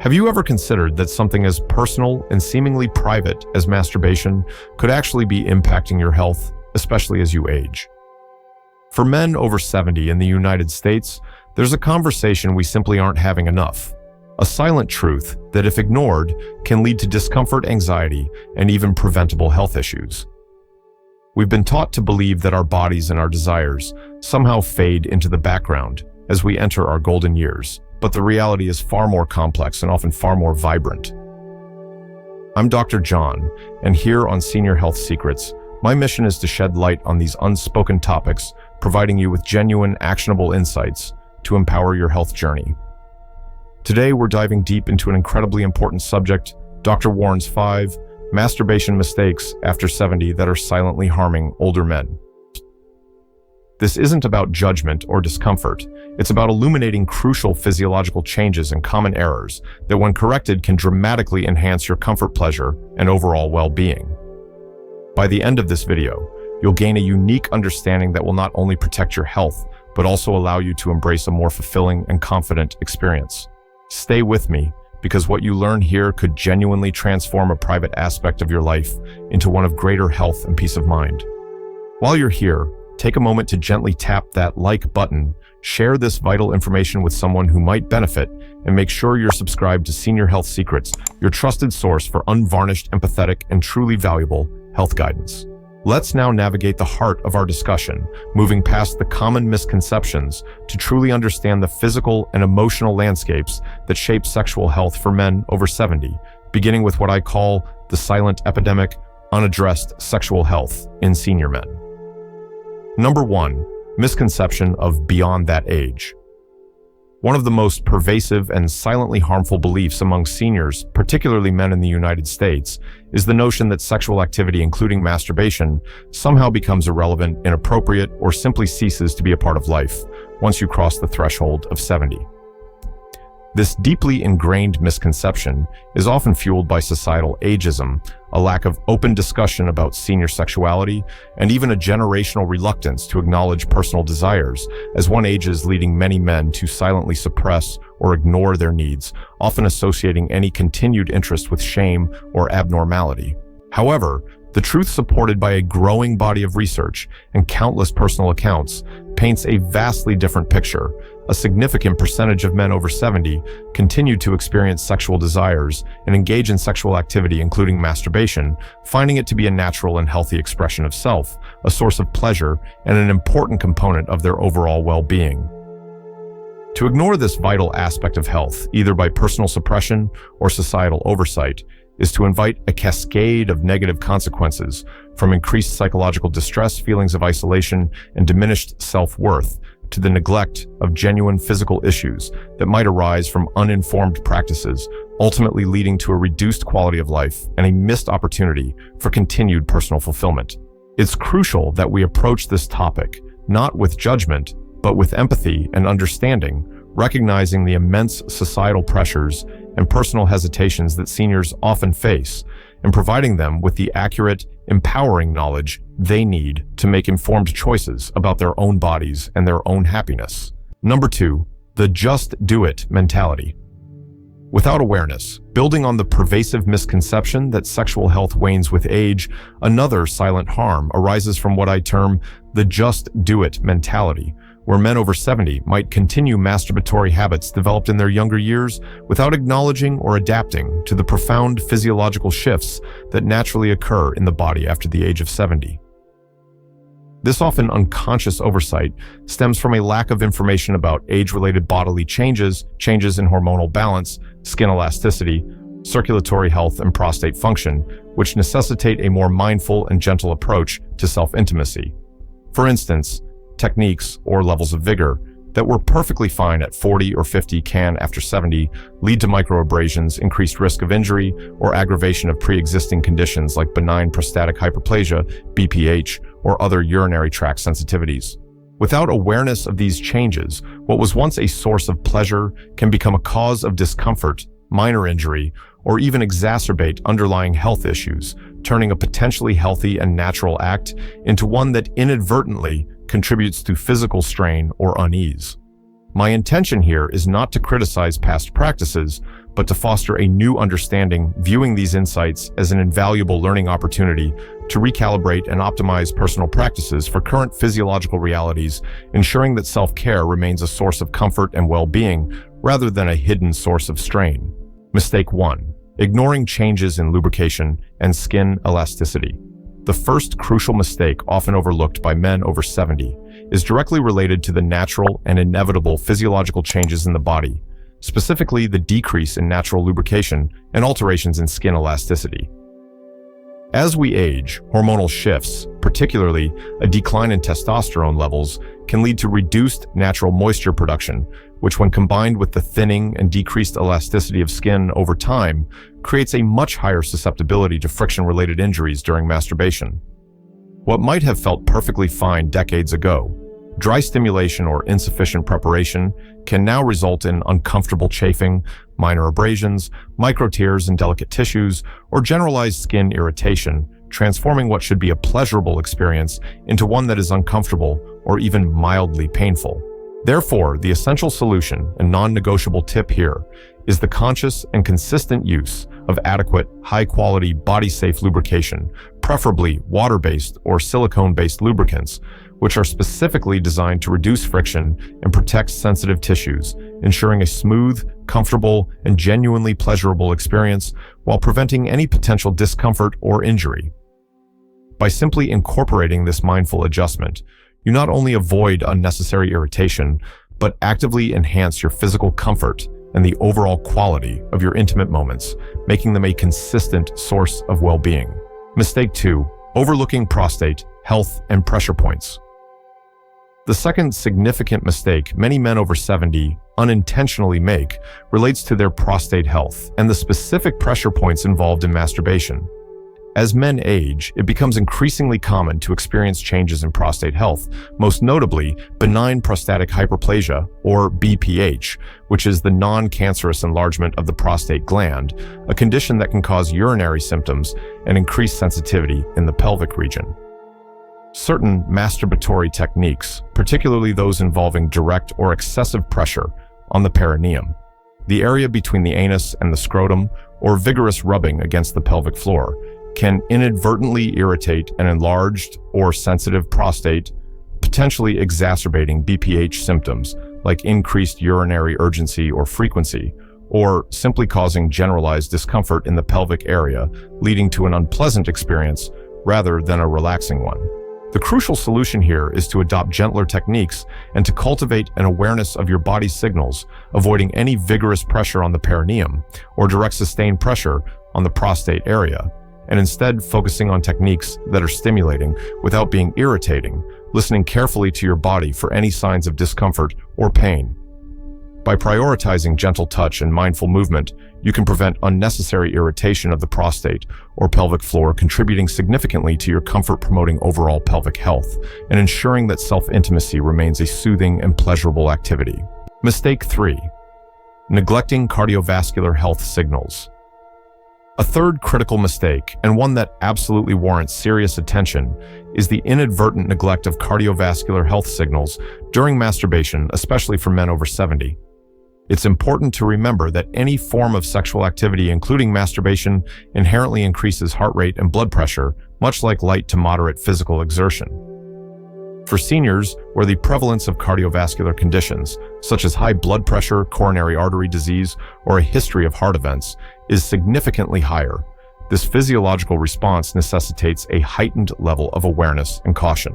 Have you ever considered that something as personal and seemingly private as masturbation could actually be impacting your health, especially as you age? For men over 70 in the United States, there's a conversation we simply aren't having enough. A silent truth that, if ignored, can lead to discomfort, anxiety, and even preventable health issues. We've been taught to believe that our bodies and our desires somehow fade into the background as we enter our golden years, but the reality is far more complex and often far more vibrant. I'm Dr. John, and here on Senior Health Secrets, my mission is to shed light on these unspoken topics, providing you with genuine, actionable insights to empower your health journey. Today, we're diving deep into an incredibly important subject, Dr. Warren's 5 masturbation mistakes after 70 that are silently harming older men. This isn't about judgment or discomfort. It's about illuminating crucial physiological changes and common errors that, when corrected, can dramatically enhance your comfort, pleasure, and overall well-being. By the end of this video, you'll gain a unique understanding that will not only protect your health, but also allow you to embrace a more fulfilling and confident experience. Stay with me, because what you learn here could genuinely transform a private aspect of your life into one of greater health and peace of mind. While you're here, take a moment to gently tap that like button, share this vital information with someone who might benefit, and make sure you're subscribed to Senior Health Secrets, your trusted source for unvarnished, empathetic, and truly valuable health guidance. Let's now navigate the heart of our discussion, moving past the common misconceptions to truly understand the physical and emotional landscapes that shape sexual health for men over 70, beginning with what I call the silent epidemic, unaddressed sexual health in senior men. Number 1, misconception of beyond that age. One of the most pervasive and silently harmful beliefs among seniors, particularly men in the United States, is the notion that sexual activity, including masturbation, somehow becomes irrelevant, inappropriate, or simply ceases to be a part of life once you cross the threshold of 70. This deeply ingrained misconception is often fueled by societal ageism, a lack of open discussion about senior sexuality, and even a generational reluctance to acknowledge personal desires as one ages, leading many men to silently suppress or ignore their needs, often associating any continued interest with shame or abnormality. However, the truth, supported by a growing body of research and countless personal accounts, paints a vastly different picture. A significant percentage of men over 70 continue to experience sexual desires and engage in sexual activity, including masturbation, finding it to be a natural and healthy expression of self, a source of pleasure, and an important component of their overall well-being. To ignore this vital aspect of health, either by personal suppression or societal oversight, is to invite a cascade of negative consequences, from increased psychological distress, feelings of isolation, and diminished self-worth, to the neglect of genuine physical issues that might arise from uninformed practices, ultimately leading to a reduced quality of life and a missed opportunity for continued personal fulfillment. It's crucial that we approach this topic not with judgment, but with empathy and understanding, recognizing the immense societal pressures and personal hesitations that seniors often face, and providing them with the accurate, empowering knowledge they need to make informed choices about their own bodies and their own happiness. Number 2, the just do it mentality. Without awareness, building on the pervasive misconception that sexual health wanes with age, another silent harm arises from what I term the just do it mentality, where men over 70 might continue masturbatory habits developed in their younger years without acknowledging or adapting to the profound physiological shifts that naturally occur in the body after the age of 70. This often unconscious oversight stems from a lack of information about age-related bodily changes, changes in hormonal balance, skin elasticity, circulatory health, and prostate function, which necessitate a more mindful and gentle approach to self-intimacy. For instance, techniques or levels of vigor that were perfectly fine at 40 or 50 can, after 70, lead to microabrasions, increased risk of injury, or aggravation of pre-existing conditions like benign prostatic hyperplasia, BPH, or other urinary tract sensitivities. Without awareness of these changes, what was once a source of pleasure can become a cause of discomfort, minor injury, or even exacerbate underlying health issues, turning a potentially healthy and natural act into one that inadvertently contributes to physical strain or unease. My intention here is not to criticize past practices, but to foster a new understanding, viewing these insights as an invaluable learning opportunity to recalibrate and optimize personal practices for current physiological realities, ensuring that self-care remains a source of comfort and well-being rather than a hidden source of strain. Mistake 1. Ignoring changes in lubrication and skin elasticity. The first crucial mistake, often overlooked by men over 70, is directly related to the natural and inevitable physiological changes in the body, specifically the decrease in natural lubrication and alterations in skin elasticity. As we age, hormonal shifts, particularly a decline in testosterone levels, can lead to reduced natural moisture production, which when combined with the thinning and decreased elasticity of skin over time, creates a much higher susceptibility to friction-related injuries during masturbation. What might have felt perfectly fine decades ago, dry stimulation or insufficient preparation, can now result in uncomfortable chafing, minor abrasions, micro tears in delicate tissues, or generalized skin irritation, transforming what should be a pleasurable experience into one that is uncomfortable or even mildly painful. Therefore, the essential solution and non-negotiable tip here is the conscious and consistent use of adequate, high-quality, body-safe lubrication, preferably water-based or silicone-based lubricants, which are specifically designed to reduce friction and protect sensitive tissues, ensuring a smooth, comfortable, and genuinely pleasurable experience while preventing any potential discomfort or injury. By simply incorporating this mindful adjustment, you not only avoid unnecessary irritation, but actively enhance your physical comfort and the overall quality of your intimate moments, making them a consistent source of well-being. Mistake 2. Overlooking prostate, health, and pressure points. The second significant mistake many men over 70 unintentionally make relates to their prostate health and the specific pressure points involved in masturbation. As men age, it becomes increasingly common to experience changes in prostate health, most notably benign prostatic hyperplasia, or BPH, which is the non-cancerous enlargement of the prostate gland, a condition that can cause urinary symptoms and increase sensitivity in the pelvic region. Certain masturbatory techniques, particularly those involving direct or excessive pressure on the perineum, the area between the anus and the scrotum, or vigorous rubbing against the pelvic floor, can inadvertently irritate an enlarged or sensitive prostate, potentially exacerbating BPH symptoms like increased urinary urgency or frequency, or simply causing generalized discomfort in the pelvic area, leading to an unpleasant experience rather than a relaxing one. The crucial solution here is to adopt gentler techniques and to cultivate an awareness of your body's signals, avoiding any vigorous pressure on the perineum or direct sustained pressure on the prostate area, and instead focusing on techniques that are stimulating without being irritating, listening carefully to your body for any signs of discomfort or pain. By prioritizing gentle touch and mindful movement, you can prevent unnecessary irritation of the prostate or pelvic floor, contributing significantly to your comfort-promoting overall pelvic health and ensuring that self-intimacy remains a soothing and pleasurable activity. Mistake 3. Neglecting cardiovascular health signals. A third critical mistake, and one that absolutely warrants serious attention, is the inadvertent neglect of cardiovascular health signals during masturbation, especially for men over 70. It's important to remember that any form of sexual activity, including masturbation, inherently increases heart rate and blood pressure, much like light to moderate physical exertion. For seniors, where the prevalence of cardiovascular conditions, such as high blood pressure, coronary artery disease, or a history of heart events, is significantly higher, this physiological response necessitates a heightened level of awareness and caution.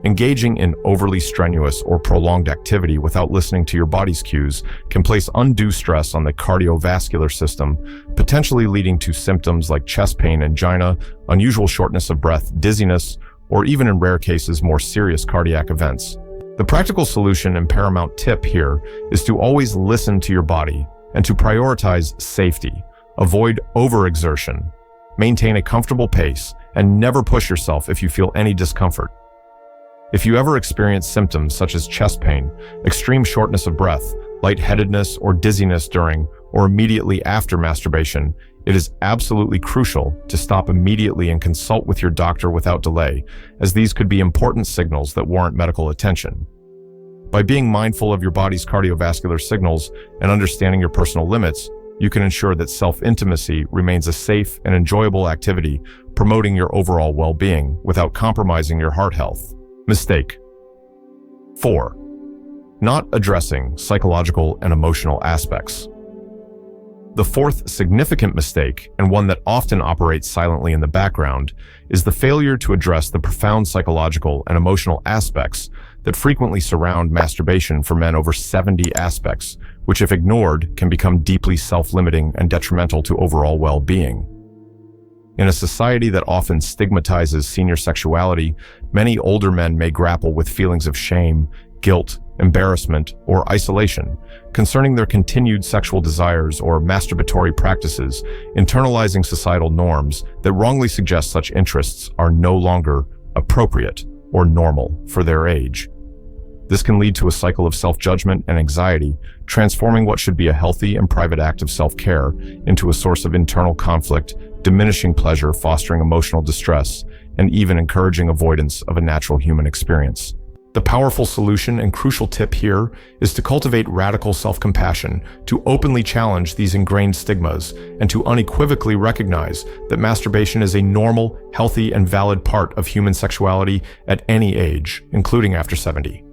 Engaging in overly strenuous or prolonged activity without listening to your body's cues can place undue stress on the cardiovascular system, potentially leading to symptoms like chest pain, angina, unusual shortness of breath, dizziness, or even in rare cases, more serious cardiac events. The practical solution and paramount tip here is to always listen to your body and to prioritize safety, avoid overexertion, maintain a comfortable pace, and never push yourself if you feel any discomfort. If you ever experience symptoms such as chest pain, extreme shortness of breath, lightheadedness, or dizziness during or immediately after masturbation, it is absolutely crucial to stop immediately and consult with your doctor without delay, as these could be important signals that warrant medical attention. By being mindful of your body's cardiovascular signals and understanding your personal limits, you can ensure that self-intimacy remains a safe and enjoyable activity, promoting your overall well-being without compromising your heart health. Mistake 4. Not addressing psychological and emotional aspects. The fourth significant mistake, and one that often operates silently in the background, is the failure to address the profound psychological and emotional aspects that frequently surround masturbation for men over 70 aspects, which if ignored can become deeply self-limiting and detrimental to overall well-being. In a society that often stigmatizes senior sexuality, many older men may grapple with feelings of shame, guilt, embarrassment, or isolation concerning their continued sexual desires or masturbatory practices, internalizing societal norms that wrongly suggest such interests are no longer appropriate or normal for their age. This can lead to a cycle of self-judgment and anxiety, transforming what should be a healthy and private act of self-care into a source of internal conflict, diminishing pleasure, fostering emotional distress, and even encouraging avoidance of a natural human experience. The powerful solution and crucial tip here is to cultivate radical self-compassion, to openly challenge these ingrained stigmas, and to unequivocally recognize that masturbation is a normal, healthy, and valid part of human sexuality at any age, including after 70.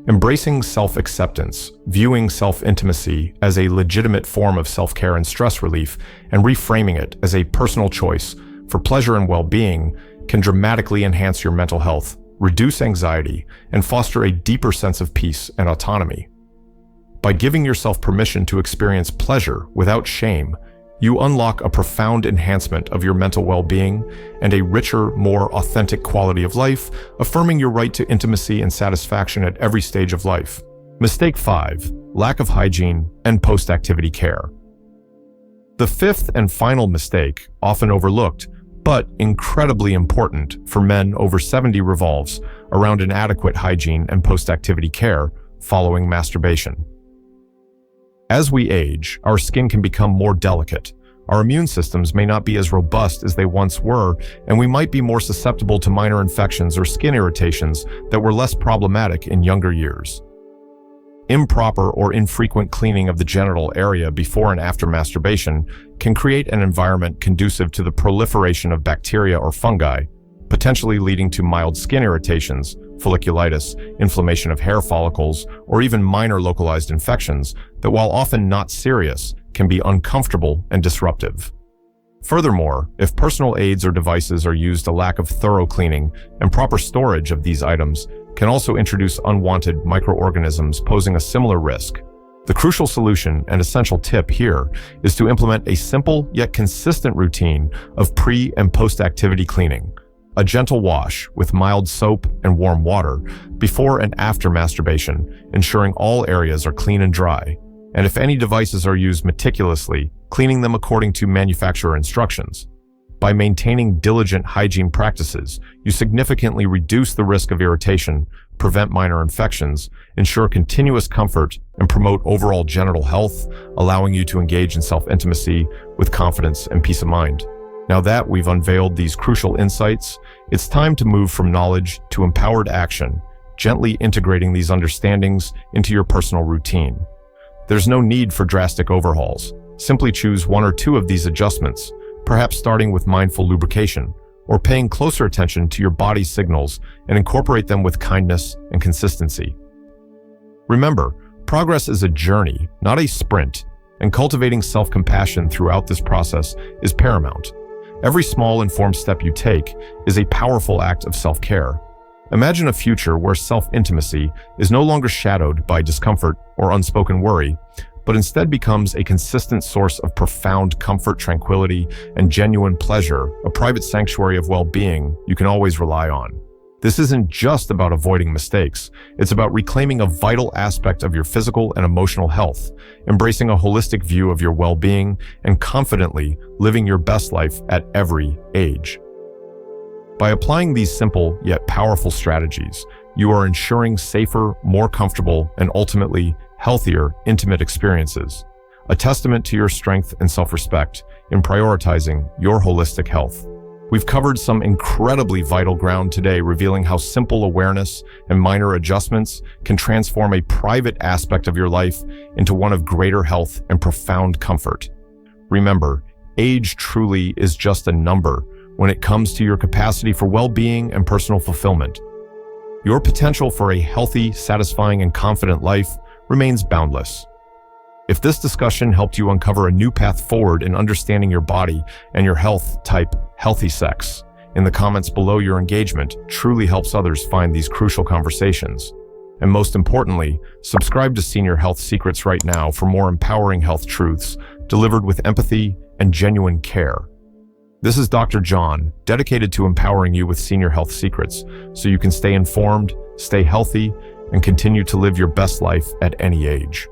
Embracing self-acceptance, viewing self-intimacy as a legitimate form of self-care and stress relief, and reframing it as a personal choice for pleasure and well-being can dramatically enhance your mental health, reduce anxiety, and foster a deeper sense of peace and autonomy. By giving yourself permission to experience pleasure without shame, you unlock a profound enhancement of your mental well-being and a richer, more authentic quality of life, affirming your right to intimacy and satisfaction at every stage of life. Mistake 5. Lack of hygiene and post-activity care. The fifth and final mistake, often overlooked, but incredibly important for men over 70, revolves around inadequate hygiene and post-activity care following masturbation. As we age, our skin can become more delicate. Our immune systems may not be as robust as they once were, and we might be more susceptible to minor infections or skin irritations that were less problematic in younger years. Improper or infrequent cleaning of the genital area before and after masturbation can create an environment conducive to the proliferation of bacteria or fungi, potentially leading to mild skin irritations, folliculitis, inflammation of hair follicles, or even minor localized infections that, while often not serious, can be uncomfortable and disruptive. Furthermore, if personal aids or devices are used, a lack of thorough cleaning and proper storage of these items can also introduce unwanted microorganisms, posing a similar risk. The crucial solution and essential tip here is to implement a simple yet consistent routine of pre- and post-activity cleaning. A gentle wash with mild soap and warm water before and after masturbation, ensuring all areas are clean and dry. And if any devices are used, meticulously cleaning them according to manufacturer instructions. By maintaining diligent hygiene practices, you significantly reduce the risk of irritation, prevent minor infections, ensure continuous comfort, and promote overall genital health, allowing you to engage in self-intimacy with confidence and peace of mind. Now that we've unveiled these crucial insights, it's time to move from knowledge to empowered action, gently integrating these understandings into your personal routine. There's no need for drastic overhauls. Simply choose one or two of these adjustments, perhaps starting with mindful lubrication, or paying closer attention to your body's signals, and incorporate them with kindness and consistency. Remember, progress is a journey, not a sprint, and cultivating self-compassion throughout this process is paramount. Every small, informed step you take is a powerful act of self-care. Imagine a future where self-intimacy is no longer shadowed by discomfort or unspoken worry, but instead becomes a consistent source of profound comfort, tranquility, and genuine pleasure, a private sanctuary of well-being you can always rely on. This isn't just about avoiding mistakes. It's about reclaiming a vital aspect of your physical and emotional health, embracing a holistic view of your well-being, and confidently living your best life at every age. By applying these simple yet powerful strategies, you are ensuring safer, more comfortable, and ultimately healthier, intimate experiences, a testament to your strength and self-respect in prioritizing your holistic health. We've covered some incredibly vital ground today, revealing how simple awareness and minor adjustments can transform a private aspect of your life into one of greater health and profound comfort. Remember, age truly is just a number when it comes to your capacity for well-being and personal fulfillment. Your potential for a healthy, satisfying, and confident life remains boundless. If this discussion helped you uncover a new path forward in understanding your body and your health, type healthy sex in the comments below. Your engagement truly helps others find these crucial conversations. And most importantly, subscribe to Senior Health Secrets right now for more empowering health truths delivered with empathy and genuine care. This is Dr. John, dedicated to empowering you with Senior Health Secrets so you can stay informed, stay healthy, and continue to live your best life at any age.